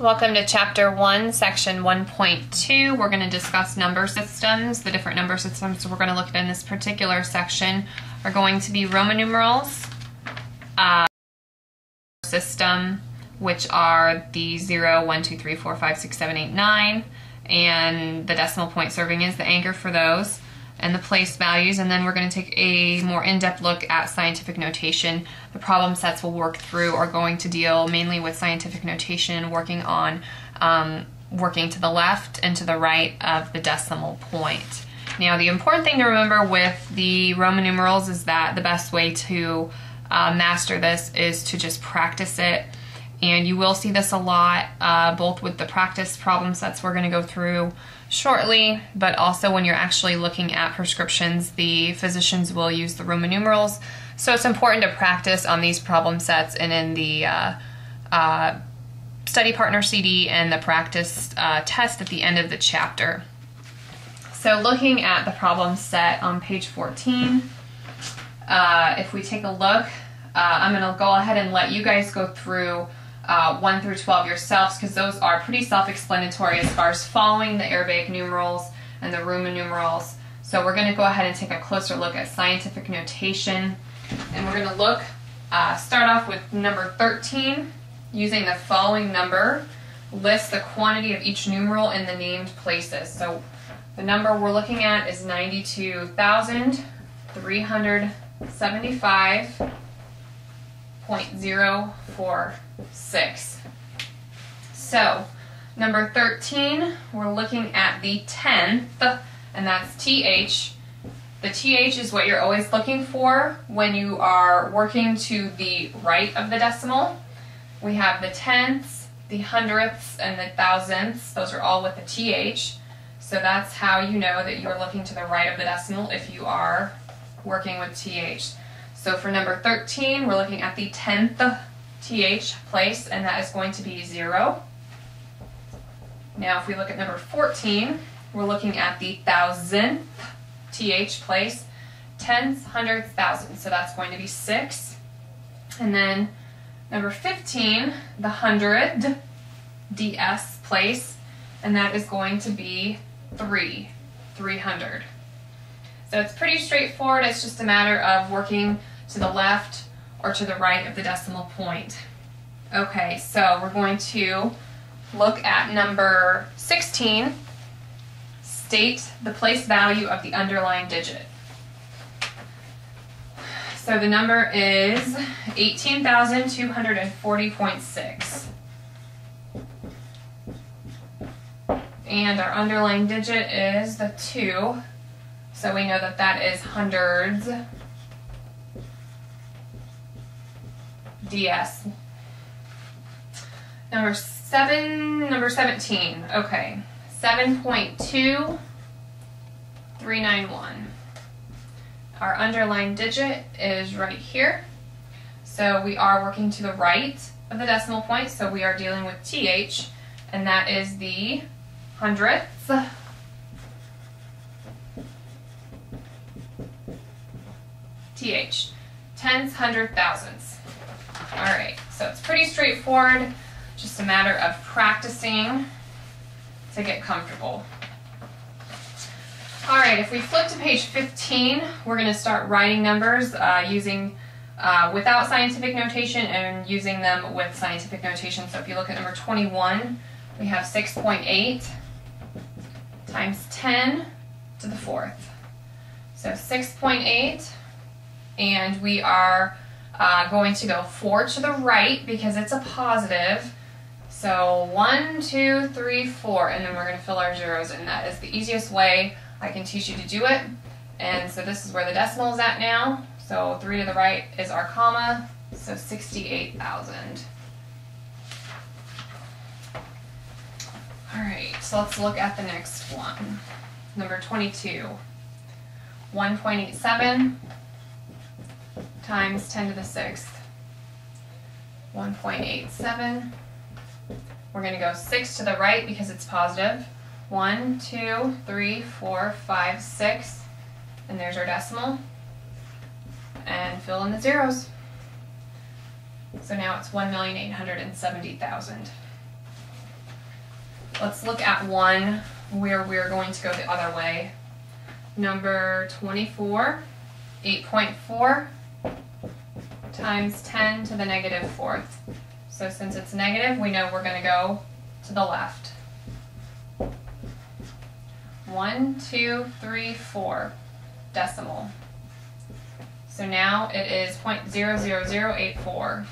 Welcome to Chapter 1, Section 1.2. We're going to discuss number systems. The different number systems we're going to look at in this particular section are going to be Roman numerals, system, which are the 0, 1, 2, 3, 4, 5, 6, 7, 8, 9, and the decimal point serving as the anchor for those, and the place values, and then we're going to take a more in-depth look at scientific notation. The problem sets we'll work through are going to deal mainly with scientific notation, working on working to the left and to the right of the decimal point. Now, the important thing to remember with the Roman numerals is that the best way to master this is to just practice it. And you will see this a lot, both with the practice problem sets we're going to go through shortly, but also when you're actually looking at prescriptions, the physicians will use the Roman numerals. So it's important to practice on these problem sets and in the study partner CD and the practice test at the end of the chapter. So looking at the problem set on page 14, if we take a look, I'm going to go ahead and let you guys go through 1 through 12 yourselves, because those are pretty self-explanatory as far as following the Arabic numerals and the Roman numerals. So we're going to go ahead and take a closer look at scientific notation, and we're going to look, start off with number 13. Using the following number, list the quantity of each numeral in the named places. So the number we're looking at is 92,375.046. So number 13, we're looking at the 10th, and that's TH. The TH is what you're always looking for when you are working to the right of the decimal. We have the tenths, the hundredths, and the thousandths. Those are all with the TH. So that's how you know that you're looking to the right of the decimal if you are working with TH. So for number 13, we're looking at the 10th TH place, and that is going to be 0. Now if we look at number 14, we're looking at the 1000th TH place, tenths, hundredths, thousands, so that's going to be 6. And then number 15, the 100 DS place, and that is going to be 300. So it's pretty straightforward. It's just a matter of working to the left or to the right of the decimal point. Okay, so we're going to look at number 16. State the place value of the underlying digit. So the number is 18,240.6. And our underlying digit is the 2. So we know that that is hundreds DS. Number 17. Okay. 7.2391. Our underlying digit is right here. So we are working to the right of the decimal point, so we are dealing with TH, and that is the hundredths. TH. Tens, hundred, thousands. Alright, so it's pretty straightforward, just a matter of practicing to get comfortable. Alright, if we flip to page 15, we're going to start writing numbers using without scientific notation and using them with scientific notation. So if you look at number 21, we have 6.8 times 10 to the 4th. So 6.8, and we are going to go 4 to the right because it's a positive. So 1, 2, 3, 4, and then we're going to fill our zeros in. That is the easiest way I can teach you to do it. And so this is where the decimal is at now. So 3 to the right is our comma, so 68,000. Alright, so let's look at the next one. Number 22. 1.87 times 10 to the 6th. 1.87. We're going to go 6 to the right because it's positive. 1, 2, 3, 4, 5, 6. And there's our decimal. And fill in the zeros. So now it's 1,870,000. Let's look at one where we're going to go the other way. Number 24, 8.4 times 10 to the negative fourth. So since it's negative, we know we're going to go to the left. 1, 2, 3, 4 decimal. So now it is 0.00084.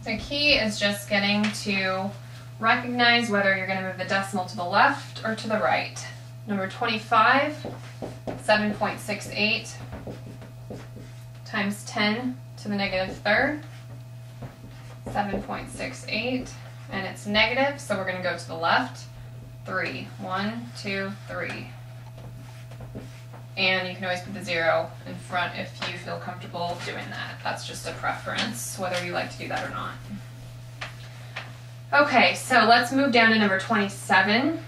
The key is just getting to recognize whether you're going to move the decimal to the left or to the right. Number 25, 7.68 times 10 to the negative third. 7.68, and it's negative, so we're going to go to the left. 3. 1, 2, 3. And you can always put the 0 in front if you feel comfortable doing that. That's just a preference, whether you like to do that or not. Okay, so let's move down to number 27.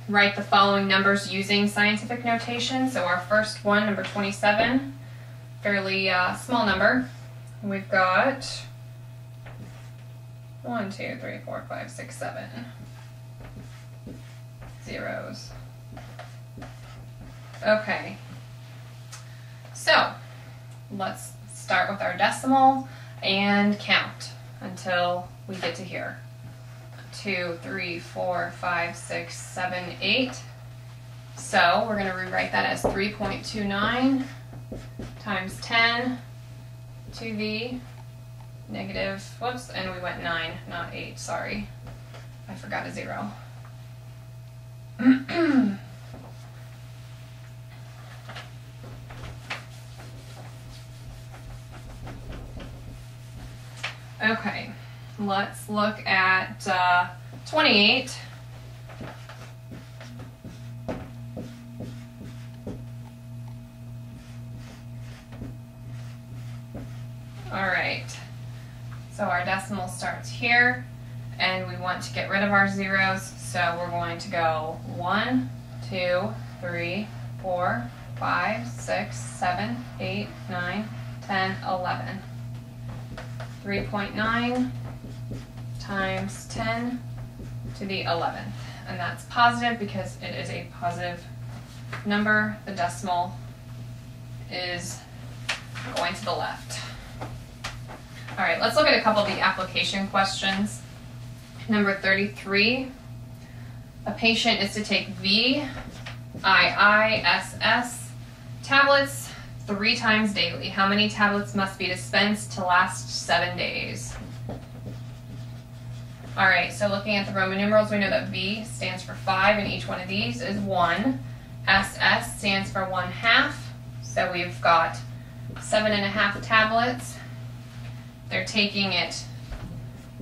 Write the following numbers using scientific notation. So our first one, number 27, fairly small number. We've got 1, 2, 3, 4, 5, 6, 7 zeros. Okay, so let's start with our decimal and count until we get to here. 2, 3, 4, 5, 6, 7, 8. So we're going to rewrite that as 3.29 times 10 to the negative, whoops, and we went 9, not 8, sorry. I forgot a 0. Okay, let's look at 28. All right, so our decimal starts here, and we want to get rid of our zeros, so we're going to go 1, 2, 3, 4, 5, 6, 7, 8, 9, 10, 11. 3.9 times 10 to the 11th, and that's positive because it is a positive number. The decimal is going to the left. All right, let's look at a couple of the application questions. Number 33, a patient is to take VIIS tablets 3 times daily. How many tablets must be dispensed to last 7 days? All right, so looking at the Roman numerals, we know that V stands for 5, and each one of these is 1. SS stands for 1/2, so we've got 7.5 tablets. They're taking it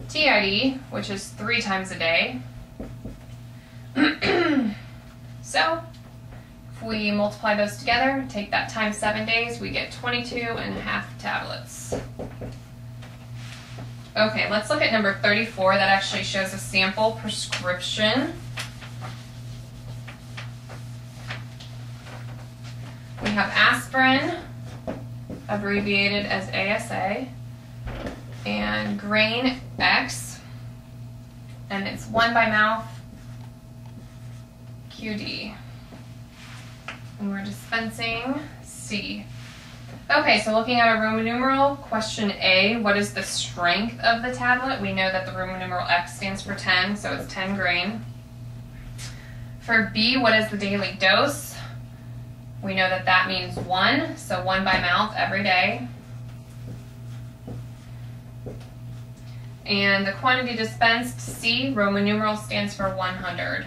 TID, which is 3 times a day. So if we multiply those together, take that times 7 days, we get 22.5 tablets. Okay, let's look at number 34. That actually shows a sample prescription. We have aspirin, abbreviated as ASA, and grain X, and it's 1 by mouth, QD. And we're dispensing C. Okay, so looking at our Roman numeral, question A, what is the strength of the tablet? We know that the Roman numeral X stands for 10, so it's 10 grain. For B, what is the daily dose? We know that that means 1, so 1 by mouth every day. And the quantity dispensed, C, Roman numeral stands for 100.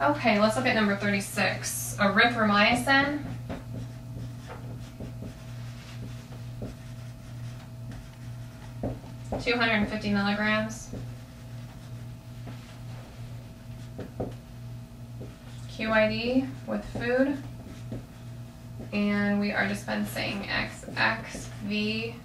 Okay, let's look at number 36. Erythromycin. $250 milligrams. QID with food. And we are dispensing XXVIII.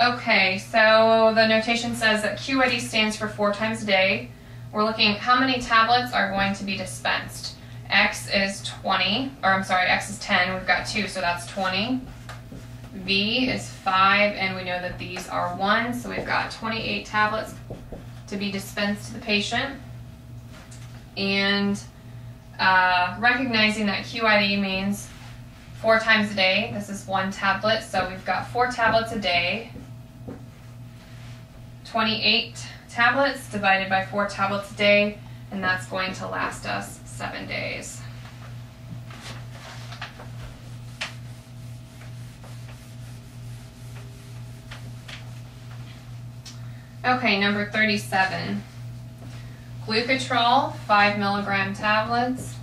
Okay, so the notation says that QID stands for 4 times a day. We're looking how many tablets are going to be dispensed. X is 20, or I'm sorry, X is 10, we've got 2, so that's 20. V is 5, and we know that these are 1, so we've got 28 tablets to be dispensed to the patient. And recognizing that QID means 4 times a day, this is 1 tablet, so we've got 4 tablets a day. 28 tablets divided by 4 tablets a day, and that's going to last us 7 days. Okay, number 37. Glucotrol, 5 milligram tablets.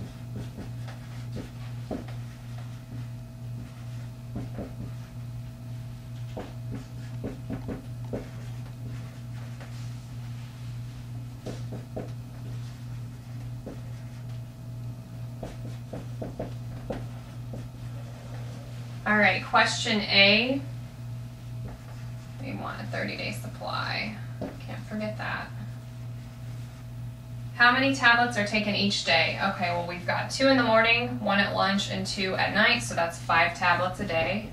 All right, question A. We want a 30-day supply. Can't forget that. How many tablets are taken each day? Okay, well, we've got 2 in the morning, 1 at lunch, and 2 at night, so that's 5 tablets a day.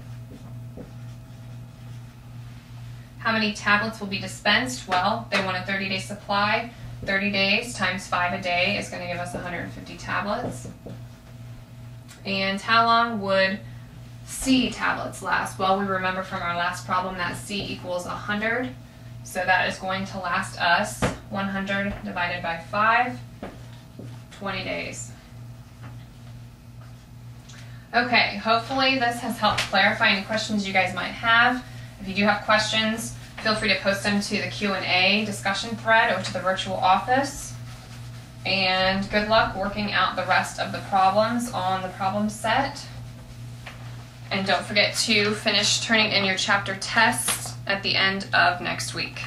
How many tablets will be dispensed? Well, they want a 30-day supply. 30 days times 5 a day is going to give us 150 tablets. And how long would C tablets last? Well, we remember from our last problem that C equals 100. So that is going to last us 100 divided by 5, 20 days. Okay, hopefully this has helped clarify any questions you guys might have. If you do have questions, feel free to post them to the Q&A discussion thread or to the virtual office. And good luck working out the rest of the problems on the problem set. And don't forget to finish turning in your chapter tests at the end of next week.